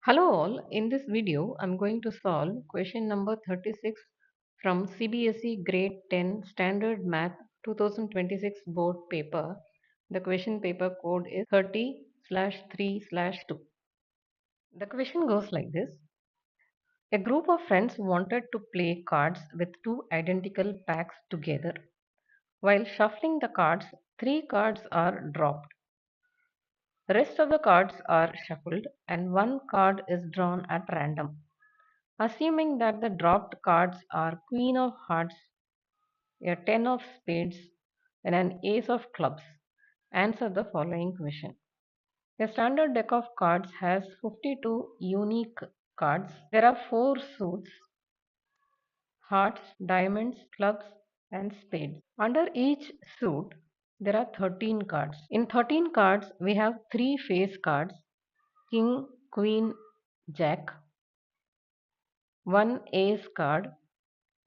Hello all, in this video I'm going to solve question number 36 from CBSE grade 10 standard math 2026 board paper. The question paper code is 30/3/2. The question goes like this. A group of friends wanted to play cards with two identical packs together. While shuffling the cards, three cards are dropped. The rest of the cards are shuffled and one card is drawn at random. Assuming that the dropped cards are Queen of Hearts, a 10 of Spades, and an Ace of Clubs, answer the following question. A standard deck of cards has 52 unique cards. There are 4 suits: hearts, diamonds, clubs, and spades. Under each suit, there are 13 cards. In 13 cards, we have 3 face cards: King, Queen, Jack, 1 Ace card,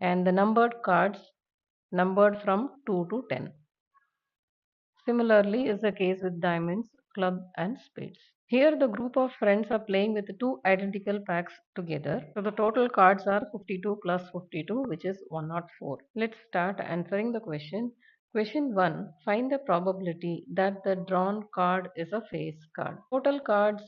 and the numbered cards numbered from 2 to 10. Similarly is the case with diamonds, club and spades. Here the group of friends are playing with two identical packs together. So the total cards are 52 plus 52, which is 104. Let's start answering the question. Question 1. Find the probability that the drawn card is a face card. Total cards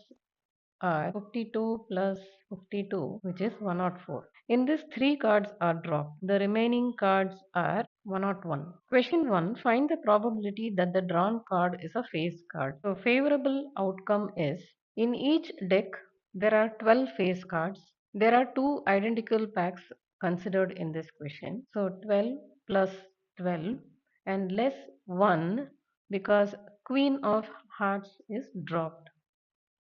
are 52 plus 52, which is 104. In this, three cards are dropped. The remaining cards are 101. Question 1. Find the probability that the drawn card is a face card. So, favorable outcome is, in each deck there are 12 face cards. There are two identical packs considered in this question. So, 12 plus 12 and less 1 because Queen of Hearts is dropped.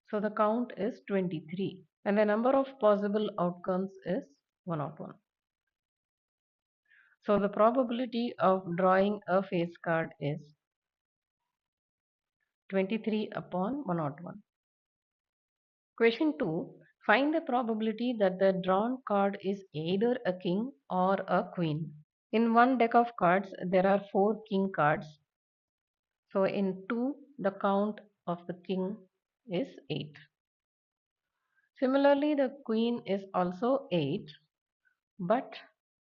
So the count is 23 and the number of possible outcomes is 101. So the probability of drawing a face card is 23 upon 101. Question 2. Find the probability that the drawn card is either a king or a queen. In one deck of cards, there are 4 king cards. So in 2, the count of the king is 8. Similarly, the queen is also 8, but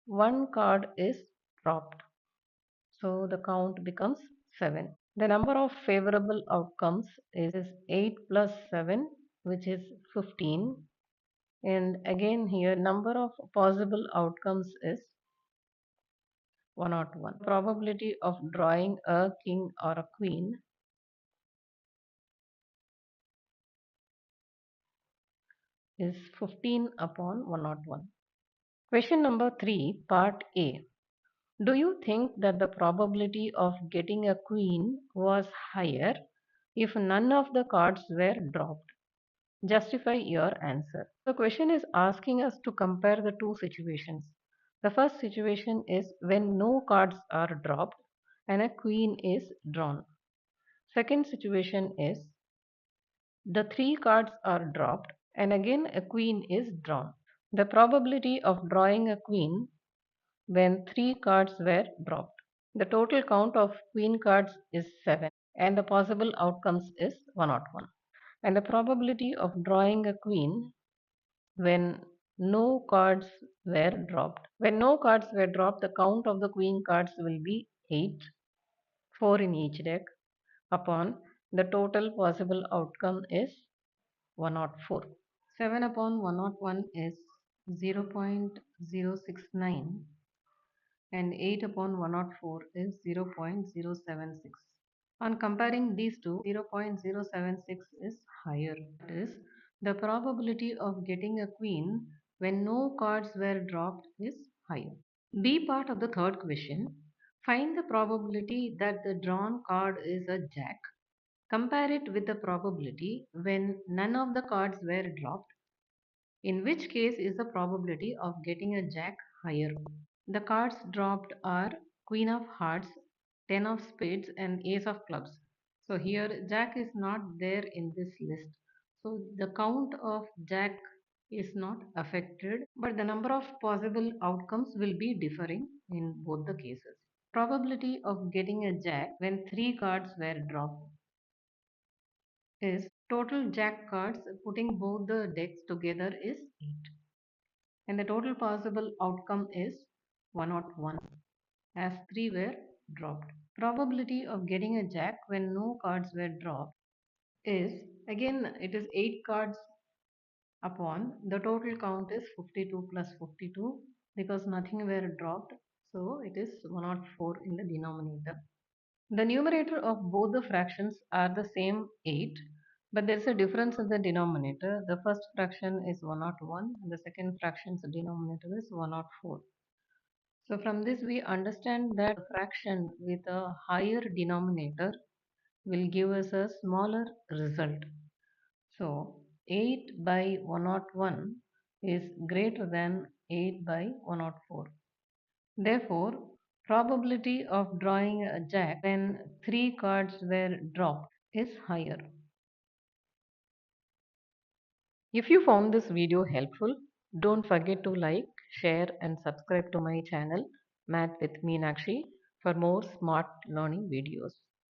one card is dropped. So the count becomes 7. The number of favorable outcomes is 8 plus 7, which is 15. And again here number of possible outcomes is 101. Probability of drawing a king or a queen is 15 upon 101. Question number 3, part A. Do you think that the probability of getting a queen was higher if none of the cards were dropped? Justify your answer. The question is asking us to compare the two situations. The first situation is when no cards are dropped and a queen is drawn. Second situation is the three cards are dropped and again a queen is drawn. The probability of drawing a queen when three cards were dropped. The total count of queen cards is 7 and the possible outcomes is 101. And the probability of drawing a queen when no cards were dropped. When no cards were dropped, the count of the queen cards will be 8, 4 in each deck, upon the total possible outcome is 104. 7 upon 101 is 0.069 and 8 upon 104 is 0.076. On comparing these two, 0.076 is higher. That is, the probability of getting a queen when no cards were dropped is higher. B part of the third question. Find the probability that the drawn card is a jack. Compare it with the probability when none of the cards were dropped. In which case is the probability of getting a jack higher? The cards dropped are Queen of Hearts, 10 of Spades and Ace of Clubs. So here Jack is not there in this list. So the count of Jack is not affected, but the number of possible outcomes will be differing in both the cases. Probability of getting a Jack when three cards were dropped is Total jack cards putting both the decks together is 8. And the total possible outcome is 101 as 3 were dropped. Probability of getting a jack when no cards were dropped is, again it is 8 cards upon the total count is 52 plus 52 because nothing were dropped, so it is 104 in the denominator. The numerator of both the fractions are the same 8, but there is a difference in the denominator. The first fraction is 101 and the second fraction's denominator is 104. So from this we understand that a fraction with a higher denominator will give us a smaller result. So 8 by 101 is greater than 8 by 104. Therefore, probability of drawing a jack when 3 cards were dropped is higher. If you found this video helpful, don't forget to like, share and subscribe to my channel Math with Meenakshi for more smart learning videos.